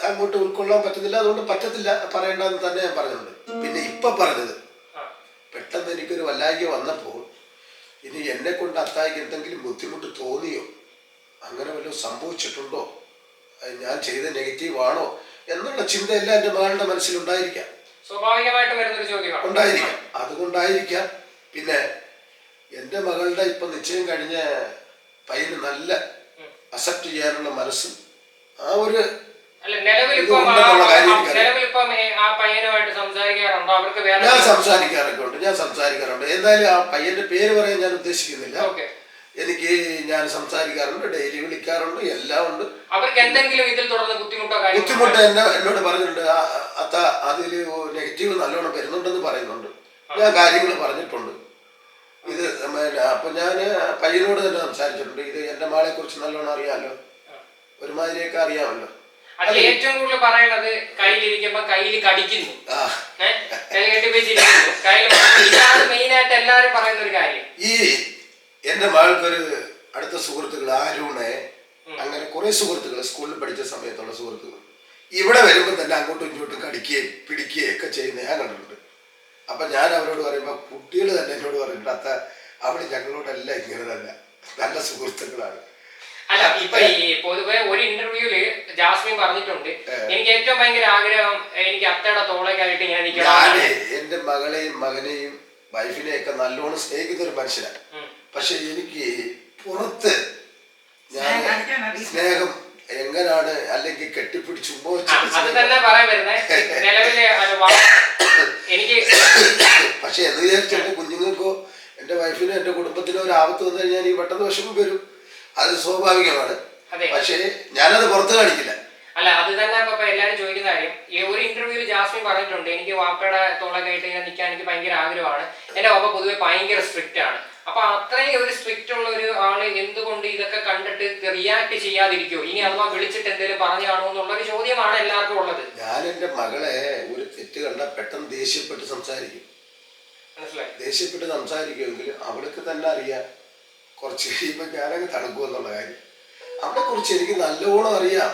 അങ്ങോട്ട് ഉൾക്കൊള്ളാൻ പറ്റുന്നില്ല, അതുകൊണ്ട് പറ്റത്തില്ല, പറയണ്ടെന്ന് തന്നെ ഞാൻ പറഞ്ഞിട്ടുണ്ട്. പിന്നെ ഇപ്പൊ പറഞ്ഞത് പെട്ടെന്ന് എനിക്കൊരു വല്ലായ്ക വന്നപ്പോൾ ഇനി എന്നെ കൊണ്ട് അത്തായിക്ക് എന്തെങ്കിലും ബുദ്ധിമുട്ട് തോന്നിയോ, അങ്ങനെ വല്ലതും സംഭവിച്ചിട്ടുണ്ടോ, ഞാൻ ചെയ്ത നെഗറ്റീവ് ആണോ എന്നുള്ള ചിന്തയെല്ലാം എൻ്റെ മകളുടെ മനസ്സിലുണ്ടായിരിക്കാം, ഉണ്ടായിരിക്കാം. അതുകൊണ്ടായിരിക്കാം. പിന്നെ എൻ്റെ മകളുടെ ഇപ്പൊ നിശ്ചയം കഴിഞ്ഞ പയ്യന് നല്ല അക്സെപ്റ്റ് ചെയ്യാനുള്ള മനസ്സും ആ ഒരു ഞാൻ സംസാരിക്കാറുണ്ട്. എന്തായാലും ആ പയ്യന്റെ പേര് പറയാൻ ഞാൻ ഉദ്ദേശിക്കുന്നില്ല. ഞാൻ സംസാരിക്കാറുണ്ട്, ഡെയിലി വിളിക്കാറുണ്ട്, എല്ലാം ഉണ്ട്. ബുദ്ധിമുട്ട് എന്നോട് പറഞ്ഞിട്ടുണ്ട്, അത്ത അതില് നെഗറ്റീവ് നല്ലോണം വരുന്നുണ്ടെന്ന് പറയുന്നുണ്ട്. ഞാൻ കാര്യങ്ങൾ പറഞ്ഞിട്ടുണ്ട്. ഇത് അപ്പൊ ഞാൻ പയ്യനോട് തന്നെ സംസാരിച്ചിട്ടുണ്ട്. ഇത് എൻ്റെ മകളെ കുറിച്ച് നല്ലോണം അറിയാമല്ലോ, ഒരുമാതിരിയൊക്കെ അറിയാമല്ലോ. ഏറ്റവും കൂടുതൽ പറയണത് കയ്യിലിരിക്കുമ്പോ കയ്യിൽ കടിക്കുന്നു, മെയിനായിട്ട് എല്ലാവരും പറയുന്ന ഒരു കാര്യം. ഈ എന്റെ മകൾക്കൊരു അടുത്ത സുഹൃത്തുക്കൾ ആരൂണെ, അങ്ങനെ കുറെ സുഹൃത്തുക്കൾ സ്കൂളിൽ പഠിച്ച സമയത്തുള്ള സുഹൃത്തുക്കൾ ഇവിടെ വരുമ്പോൾ തന്നെ അങ്ങോട്ടും ഇങ്ങോട്ടും കടിക്കുകയും പിടിക്കുകയും ഒക്കെ ചെയ്യുന്ന ഞാൻ കണ്ടിട്ടുണ്ട്. അപ്പൊ ഞാൻ അവരോട് പറയുമ്പോൾ കുട്ടികൾ തന്നെ എന്നോട് പറഞ്ഞിട്ട് അവിടെ ഞങ്ങളോടെല്ലാം ഇങ്ങനെ തന്നെ നല്ല സുഹൃത്തുക്കളാണ്. അല്ല, ഇപ്പൊ ഈ പൊതുവെ ഒരു ഇന്റർവ്യൂല് ജാസ്മിൻ പറഞ്ഞിട്ടുണ്ട്, എനിക്ക് ഏറ്റവും ഭയങ്കര ആഗ്രഹം എനിക്ക് അത്തയുടെ തോളൊക്കെയായിട്ട് ഇങ്ങനെ നിൽക്കണം. എന്റെ മകളെയും മകനെയും വൈഫിനെയൊക്കെ നല്ലോണം സ്നേഹിക്കുന്ന ഒരു മനുഷ്യനാണ്. പക്ഷെ എനിക്ക് പുറത്ത് ഞാൻ സ്നേഹം എങ്ങനാണ് അല്ലെങ്കിൽ കെട്ടിപ്പിടിച്ചു അത് തന്നെ പറയാൻ വരുന്നേ നിലവിലെ എനിക്ക്. പക്ഷെ എന്ന് വിചാരിച്ചു എന്റെ കുഞ്ഞുങ്ങൾക്കോ എന്റെ വൈഫിനോ എന്റെ കുടുംബത്തിനോ ഒരു ആപത്ത് വന്നു കഴിഞ്ഞാൽ ഈ പെട്ടെന്ന് വിഷമം വരും, അത് സ്വാഭാവികമാണ്. പക്ഷേ ഞാനത് പുറത്ത് കാണിക്കില്ല. അല്ല, അത് തന്നെ ഇപ്പൊ എല്ലാരും ചോദിക്കുന്ന കാര്യം. ഈ ഒരു ഇന്റർവ്യൂല് ജാസ്മിൻ പറഞ്ഞിട്ടുണ്ട്, എനിക്ക് വാപ്പയുടെ തോളൊക്കെയായിട്ട് ഇങ്ങനെ നിൽക്കാൻ എനിക്ക് ഭയങ്കര ആഗ്രഹമാണ്, എന്റെ വാപ്പ പൊതുവെ ഭയങ്കര സ്ട്രിക്റ്റ് ആണ്. അപ്പൊ അത്രയും ഒരു സ്ട്രിക്റ്റ് ഉള്ള ഒരു ആള് എന്തുകൊണ്ട് ഇതൊക്കെ കണ്ടിട്ട് റിയാക്ട് ചെയ്യാതിരിക്കോ? ഇനി അഥവാ വിളിച്ചിട്ട് എന്തെങ്കിലും പറഞ്ഞു കാണുമോ എന്നുള്ളൊരു ചോദ്യമാണ് എല്ലാവർക്കും ഉള്ളത്. ഞാൻ എന്റെ മകളെ ഒരു തെറ്റ് കണ്ട പെട്ടെന്ന് ദേഷ്യപ്പെട്ട് സംസാരിക്കും. മനസ്സിലായി? ദേഷ്യപ്പെട്ട് സംസാരിക്കുമെങ്കിൽ അവൾക്ക് തന്നെ അറിയാം കുറച്ച് കഴിയുമ്പോൾ ഞാനങ്ങ് തണുക്കുമെന്നുള്ള കാര്യം. അവളെ കുറിച്ച് എനിക്ക് നല്ലോണം അറിയാം,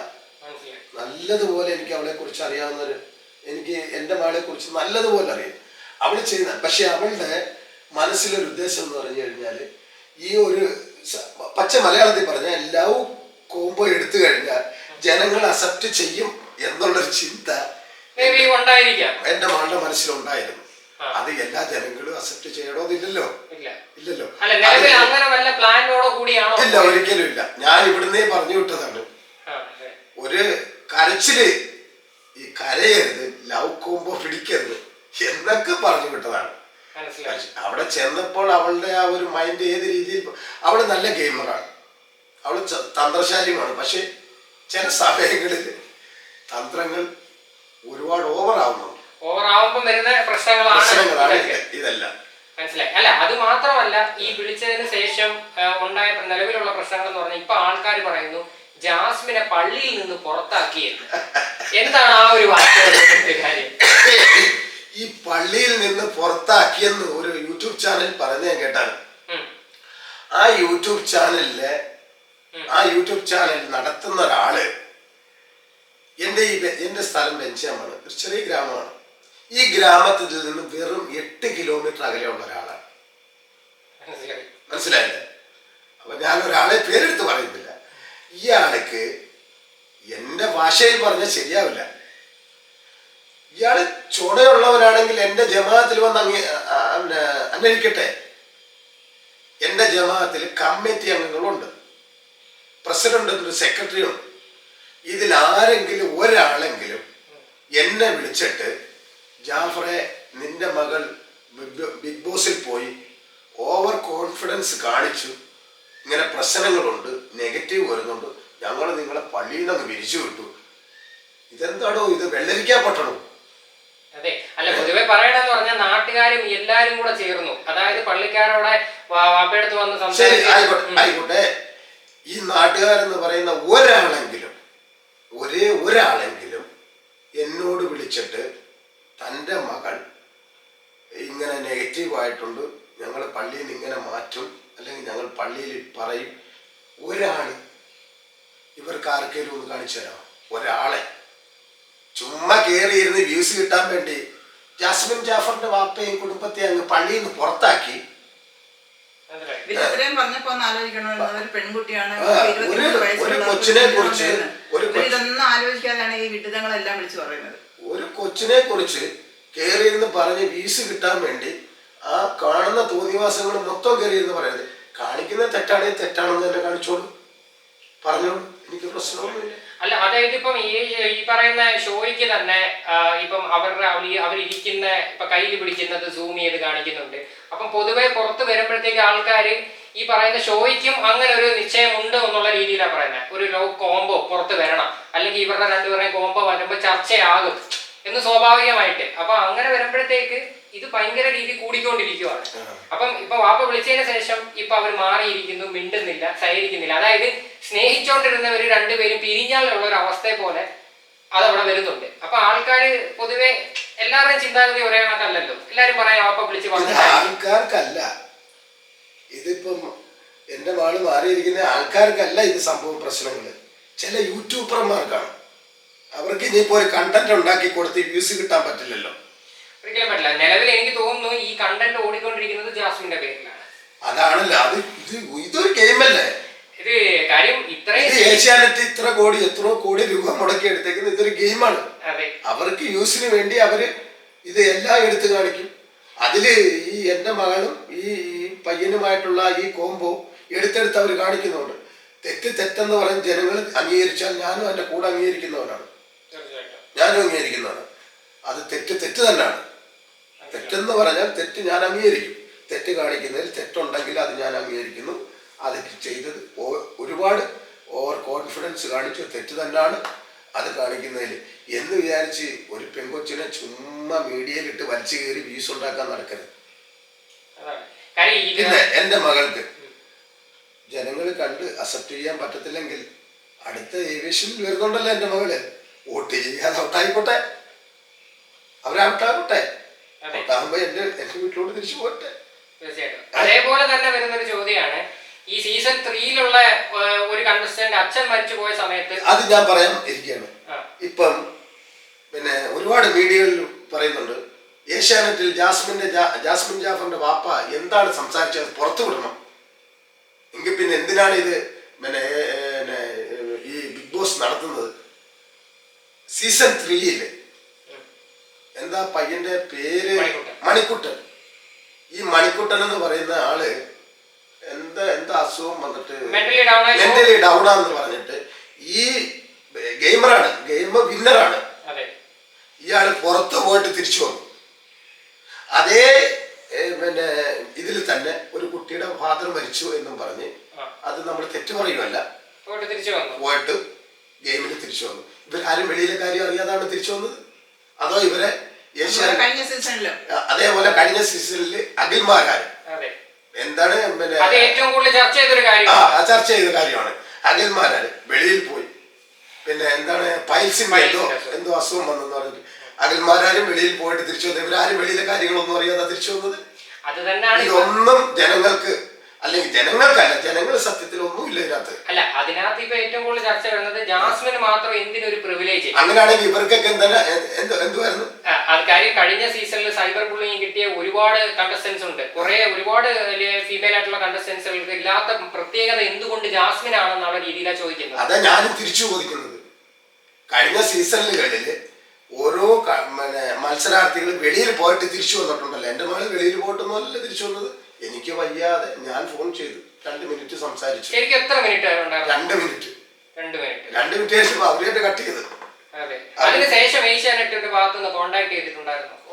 നല്ലതുപോലെ എനിക്ക് അവളെ കുറിച്ച് അറിയാവുന്നൊരു, എനിക്ക് എൻ്റെ മകളെ കുറിച്ച് നല്ലതുപോലെ അറിയാം അവൾ ചെയ്യുന്ന. പക്ഷെ അവളുടെ മനസ്സിലൊരു ഉദ്ദേശം എന്ന് പറഞ്ഞു കഴിഞ്ഞാൽ ഈ ഒരു പച്ച മലയാളത്തിൽ പറഞ്ഞാൽ ലവ് കോംബോ എടുത്തു കഴിഞ്ഞാൽ ജനങ്ങൾ അക്സെപ്റ്റ് ചെയ്യും എന്നുള്ളൊരു ചിന്ത എൻ്റെ മകളുടെ മനസ്സിലുണ്ടായിരുന്നു. അത് എല്ലാ ജനങ്ങളും അക്സെപ്റ്റ് ചെയ്യണമെന്നില്ലല്ലോ. ഇല്ലല്ലോ, ഇല്ല, ഒരിക്കലും ഇല്ല. ഞാൻ ഇവിടുന്നേ പറഞ്ഞു വിട്ടതാണ്. ഒരു കരച്ചില് ഈ കരയരുത്, ലവ് കോംബോ പിടിക്കരുത് എന്നൊക്കെ പറഞ്ഞു വിട്ടതാണ്. അവിടെ ചെന്നപ്പോൾ അവളുടെ ആ ഒരു മൈൻഡ് ഏത് രീതിയിൽ, അവള് നല്ല ഗെയിമറാണ്, അവള് തന്ത്രശാലിയുമാണ്. പക്ഷെ ചില സമയങ്ങളിൽ തന്ത്രങ്ങൾ ഒരുപാട് ഓവറാവുമ്പോൾ വരുന്ന പ്രശ്നങ്ങളാണ് ഇതെല്ലാം. മനസ്സിലായി? അല്ല, അത് മാത്രമല്ല, ഈ വിളിച്ചതിന് ശേഷം ഉണ്ടായ നിലവിലുള്ള പ്രശ്നങ്ങൾ എന്ന് പറഞ്ഞാൽ ഇപ്പൊ ആൾക്കാർ പറയുന്നു ജാസ്മിനെ പള്ളിയിൽ നിന്ന് പുറത്താക്കിയത്. എന്താണ് ആ ഒരു കാര്യം? ഈ പള്ളിയിൽ നിന്ന് പുറത്താക്കിയെന്ന് ഒരു യൂട്യൂബ് ചാനൽ പറഞ്ഞ ഞാൻ കേട്ടാണ്. ആ യൂട്യൂബ് ചാനൽ നടത്തുന്ന ഒരാള് എന്റെ സ്ഥലം ബെഞ്ചാമാണ്, ഒരു ചെറിയ ഗ്രാമമാണ്. ഈ ഗ്രാമത്തിൽ നിന്ന് വെറും 8 കിലോമീറ്റർ അകലെയുള്ള ഒരാളാണ്. മനസ്സിലായില്ലേ? അപ്പൊ ഞാൻ ഒരാളെ പേരെടുത്ത് പറയുന്നില്ല. ഇയാൾക്ക് എന്റെ ഭാഷയിൽ പറഞ്ഞാൽ ശരിയാവില്ല. ഇയാള് ചുണയുള്ളവനാണെങ്കിൽ എന്റെ ജമാഅത്തിൽ വന്ന് അന്വേഷിക്കട്ടെ. എന്റെ ജമാഅത്തിൽ കമ്മിറ്റി അംഗങ്ങളുണ്ട്, പ്രസിഡന്റ് ഉണ്ട്, സെക്രട്ടറി ഉണ്ട്. ഇതിൽ ആരെങ്കിലും ഒരാളെങ്കിലും എന്നെ വിളിച്ചിട്ട് ജാഫറെ നിന്റെ മകൾ ബിഗ് ബോസിൽ പോയി ഓവർ കോൺഫിഡൻസ് കാണിച്ചു, ഇങ്ങനെ പ്രശ്നങ്ങളുണ്ട്, നെഗറ്റീവ് വരുന്നുണ്ട്, ഞങ്ങൾ നിങ്ങളെ പള്ളിയിൽ നിന്ന് വിരിച്ചു വിട്ടു, ഇതെന്താണോ ഇത് വെള്ളരിക്കാൻ പറ്റണോ? അതെ, അല്ല, പൊതുവെ പറയണെന്ന് പറഞ്ഞാൽ നാട്ടുകാരും എല്ലാരും കൂടെ ചേർന്നു, അതായത് പള്ളിക്കാരോടെ വാപ്പയെടുത്ത് വന്ന് ആയിക്കോട്ടെ. ഈ നാട്ടുകാരെന്ന് പറയുന്ന ഒരാളെങ്കിലും എന്നോട് വിളിച്ചിട്ട് തൻ്റെ മകൾ ഇങ്ങനെ നെഗറ്റീവായിട്ടുണ്ട്, ഞങ്ങൾ പള്ളിയിൽ നിന്ന് ഇങ്ങനെ മാറ്റും, അല്ലെങ്കിൽ ഞങ്ങൾ പള്ളിയിൽ പറയും, ഒരാള് ഇവർക്ക് ആർക്കെങ്കിലും ഒന്ന് കാണിച്ചു തരാം. ഒരാളെ ചുമ്മാ കയറിയിരുന്ന് വ്യൂസ് കിട്ടാൻ വേണ്ടി ജാസ്മിൻ ജാഫറിന്റെ വാപ്പയും കുടുംബത്തെ അങ്ങ് പള്ളിയിൽ നിന്ന് പുറത്താക്കി. ഒരു കൊച്ചിനെ കുറിച്ച് ഇതൊന്നും ആലോചിക്കാതെയാണ് ഈ വിഡിതങ്ങളെല്ലാം വിളിച്ചു പറയുന്നത്. ഒരു കൊച്ചിനെ കുറിച്ച് കയറിയിരുന്ന് പറഞ്ഞ് വ്യൂസ് കിട്ടാൻ വേണ്ടി ആ കാണുന്ന തോന്നിവാസങ്ങൾ മൊത്തം കയറിയിരുന്ന് പറയുന്നത്. കാണിക്കുന്ന തെറ്റാണെങ്കിൽ തെറ്റാണെന്ന് തന്നെ കാണിച്ചോളൂ, പറഞ്ഞോളൂ, എനിക്ക് പ്രശ്നമൊന്നുമില്ല. അല്ല, അതായത് ഇപ്പം ഈ പറയുന്ന ഷോയ്ക്ക് തന്നെ ഇപ്പം അവരിരിക്കുന്ന ഇപ്പൊ കയ്യിൽ പിടിക്കുന്നത് സൂം ചെയ്ത് കാണിക്കുന്നുണ്ട്. അപ്പം പൊതുവെ പുറത്ത് വരുമ്പോഴത്തേക്ക് ആൾക്കാര് ഈ പറയുന്ന ഷോയ്ക്കും അങ്ങനെ ഒരു നിശ്ചയം ഉണ്ട് എന്നുള്ള രീതിയിലാണ് പറയുന്നത്. ഒരു ലവ് കോംബോ പുറത്ത് വരണം, അല്ലെങ്കിൽ ഇവരുടെ രണ്ടുപേരുടെയും കോംബോ വരുമ്പോൾ ചർച്ചയാകും എന്ന് സ്വാഭാവികമായിട്ട്. അപ്പൊ അങ്ങനെ വരുമ്പോഴത്തേക്ക് ഇത് ഭയങ്കര രീതി കൂടിക്കൊണ്ടിരിക്കുവാണ്. അപ്പം ഇപ്പൊ വാപ്പ വിളിച്ചതിന് ശേഷം ഇപ്പൊ അവർ മാറിയിരിക്കുന്നു, മിണ്ടുന്നില്ല, സഹകരിക്കുന്നില്ല. അതായത് സ്നേഹിച്ചോണ്ടിരുന്നവര് രണ്ടുപേരും പിരിഞ്ഞാലുള്ള ഒരു അവസ്ഥയെ പോലെ അതവിടെ വരുന്നുണ്ട്. അപ്പൊ ആൾക്കാര് പൊതുവെ എല്ലാവരുടെയും ചിന്താഗതി ഒരേ കണക്കല്ലല്ലോ. എല്ലാരും പറയാം വാപ്പ വിളിച്ച് ആൾക്കാർക്കല്ല, ഇതിപ്പം എൻ്റെ മകള് മാറിയിരിക്കുന്ന ആൾക്കാർക്കല്ല ഇത് സംഭവം പ്രശ്നങ്ങള്, ചില യൂട്യൂബർമാർക്കാണ്. അവർക്ക് ഇനിയിപ്പോ ഒരു കണ്ടന്റ് ഉണ്ടാക്കി കൊടുത്ത് വ്യൂസ് കിട്ടാൻ പറ്റില്ലല്ലോ. ഒരിക്കലും പറ്റില്ല. നിലവിൽ എനിക്ക് തോന്നുന്നു ഈ കണ്ടന്റ് ഓടിക്കൊണ്ടിരിക്കുന്നത് ജാസ്മിന്റെ പേരിലാണ്. അതാണല്ലോ അത്. ഇതൊരു ഗെയിമല്ലേ ഇത് കാര്യം. ഇത്രയും ഏഷ്യാനെറ്റ് ഇത്ര കോടി എത്രയോ കോടി രൂപ മുടക്കി എടുത്തേക്കുന്നത് ഇതൊരു ഗെയിമാണ്. അവർക്ക് യൂസിന് വേണ്ടി അവര് ഇത് എല്ലാം എടുത്തു കാണിക്കും. അതില് ഈ എൻ്റെ മകളും ഈ പയ്യനുമായിട്ടുള്ള ഈ കോംബോ എടുത്തെടുത്ത് അവർ കാണിക്കുന്നുണ്ട്. തെറ്റെന്ന് പറഞ്ഞ് ജനങ്ങൾ അംഗീകരിച്ചാൽ ഞാനും എൻ്റെ കൂടെ അംഗീകരിക്കുന്നവനാണ്, ഞാനും അംഗീകരിക്കുന്നതാണ്. അത് തെറ്റ് തന്നെയാണ്. തെറ്റെന്ന് പറഞ്ഞാൽ തെറ്റ് ഞാൻ അംഗീകരിക്കും. തെറ്റ് കാണിക്കുന്നതിൽ തെറ്റുണ്ടെങ്കിൽ അത് ഞാൻ അംഗീകരിക്കുന്നു. അത് ചെയ്തത് ഒരുപാട് ഓവർ കോൺഫിഡൻസ് കാണിച്ചു, തെറ്റ് തന്നെയാണ് അത് കാണിക്കുന്നതിൽ എന്ന് വിചാരിച്ച് ഒരു പെൺകൊച്ചിനെ ചുമ്മാ മീഡിയയിലിട്ട് വലിച്ചു കയറി വ്യൂസ് ഉണ്ടാക്കാൻ നടക്കരുത്. പിന്നെ എൻ്റെ മകൾക്ക് ജനങ്ങൾ കണ്ട് അക്സെപ്റ്റ് ചെയ്യാൻ പറ്റത്തില്ലെങ്കിൽ അടുത്ത ഏവിയേഷനിൽ വരുന്നുണ്ടല്ലോ എൻ്റെ മകള്, വോട്ട് ചെയ്യാതെ ഔട്ടായിക്കോട്ടെ, അവരൗട്ടാകട്ടെ, ഔട്ടാകുമ്പോ എൻ്റെ വീട്ടിലോട്ട് തിരിച്ചു പോട്ടെ. തീർച്ചയായിട്ടും. അതേപോലെ തന്നെ വരുന്നൊരു ചോദ്യമാണ്, ഈ സീസൺ 3-ലുള്ള ഒരു കണ്ടസ്റ്റന്റ് അച്ഛൻ മരിച്ചു പോയ സമയത്ത് അത് ഞാൻ പറയാൻ ഇരിക്കുകയാണ്. ഇപ്പം പിന്നെ ഒരുപാട് മീഡിയകളിൽ പറയുന്നുണ്ട് ഏഷ്യാനെറ്റിൽ ജാസ്മിൻ ജാഫറിന്റെ വാപ്പ എന്താണ് സംസാരിച്ചത് പുറത്തു വിടണം. എങ്കിൽ പിന്നെ എന്തിനാണ് ഇത് പിന്നെ ഈ ബിഗ് ബോസ് നടത്തുന്നത്? സീസൺ 3-ല് എന്താ പയ്യന്റെ പേര്? മണിക്കുട്ടൻ. ഈ മണിക്കുട്ടൻ എന്ന് പറയുന്ന ആള് എന്താ അസുഖം വന്നിട്ട് മെന്റലി ഡൗണാന്ന് പറഞ്ഞിട്ട് ഈ ഗെയിമറാണ്, ഗെയിം വിന്നറാണ്. ഇയാള് പുറത്തു പോയിട്ട് തിരിച്ചു വന്നു. അതേ പിന്നെ ഇതിൽ തന്നെ ഒരു കുട്ടിയുടെ ഫാദർ മരിച്ചു എന്നും പറഞ്ഞ് അത് നമ്മൾ തെറ്റു പറയുമല്ല, പോയിട്ട് ഗെയിമിൽ തിരിച്ചു വന്നു. ഇവരാരും വെളിയിലെ കാര്യം അറിയാതാണ് തിരിച്ചു വന്നത്? അതോ ഇവരെ അതേപോലെ കഴിഞ്ഞ സീസണിൽ അഖിൽമാരാര് എന്താണ് പിന്നെ ചർച്ച ചെയ്ത കാര്യമാണ്. അഖിൽമാരാര് വെളിയിൽ പോയി പിന്നെ എന്താണ് പൈൽസിന്റെ എന്തോ അസുഖം വന്നെന്ന് പറഞ്ഞിട്ട് അഖിൽമാരാരും വെളിയിൽ പോയിട്ട് തിരിച്ചു വന്നത്. ഇവരാരും വെളിയിലെ കാര്യങ്ങളൊന്നും അറിയാതെ തിരിച്ചു വന്നത്. ഇതൊന്നും ജനങ്ങൾക്ക്, അല്ലെങ്കിൽ ജനങ്ങൾക്കല്ല, ജനങ്ങൾ സത്യത്തിൽ ഒന്നും ഇല്ല ഇതിനകത്ത്. അല്ല, അതിനകത്ത് ഇപ്പൊ ഏറ്റവും കൂടുതൽ ചർച്ച വരുന്നത് ജാസ്മിന് മാത്രം എന്തിനൊരു പ്രിവിലേജ്. അങ്ങനെയാണെങ്കിൽ ഇവർക്കൊക്കെ എന്തുവായിരുന്നു കാര്യം? കഴിഞ്ഞ സീസണിൽ സൈബർ ബുള്ളിങ് കിട്ടിയ ഒരുപാട് കണ്ടസ്റ്റൻസ് ഉണ്ട്. ഒരുപാട് ഫീമെയിൽ ആയിട്ടുള്ള കണ്ടസ്റ്റൻസുകൾക്ക് ഇല്ലാത്ത പ്രത്യേകത എന്തുകൊണ്ട് ജാസ്മിൻ ആണെന്നുള്ള രീതിയിലാണ് ചോദിക്കുന്നത്. അതാ ഞാനും തിരിച്ചു ചോദിക്കുന്നത്. കഴിഞ്ഞ സീസണുകളില് ഓരോ മത്സരാർത്ഥികൾ വെളിയിൽ പോയിട്ട് തിരിച്ചു വന്നിട്ടുണ്ടല്ലോ. എൻ്റെ മകൾ വെളിയിൽ പോയിട്ടൊന്നുമല്ല തിരിച്ചു വന്നത്. എനിക്ക് വയ്യാതെ ഞാൻ ഫോൺ ചെയ്തു 2 മിനിറ്റ് സംസാരിച്ചു. എനിക്ക് എത്ര മിനിറ്റ്? 2 മിനിറ്റ്. 2 മിനിറ്റ് ശേഷം അവരായിട്ട് കട്ട് ചെയ്ത്. അതിനുശേഷം ഏഷ്യാനെറ്റിന്റെ ഭാഗത്തുനിന്ന് കോണ്ടാക്ട് ചെയ്തിട്ടുണ്ടായിരുന്നു?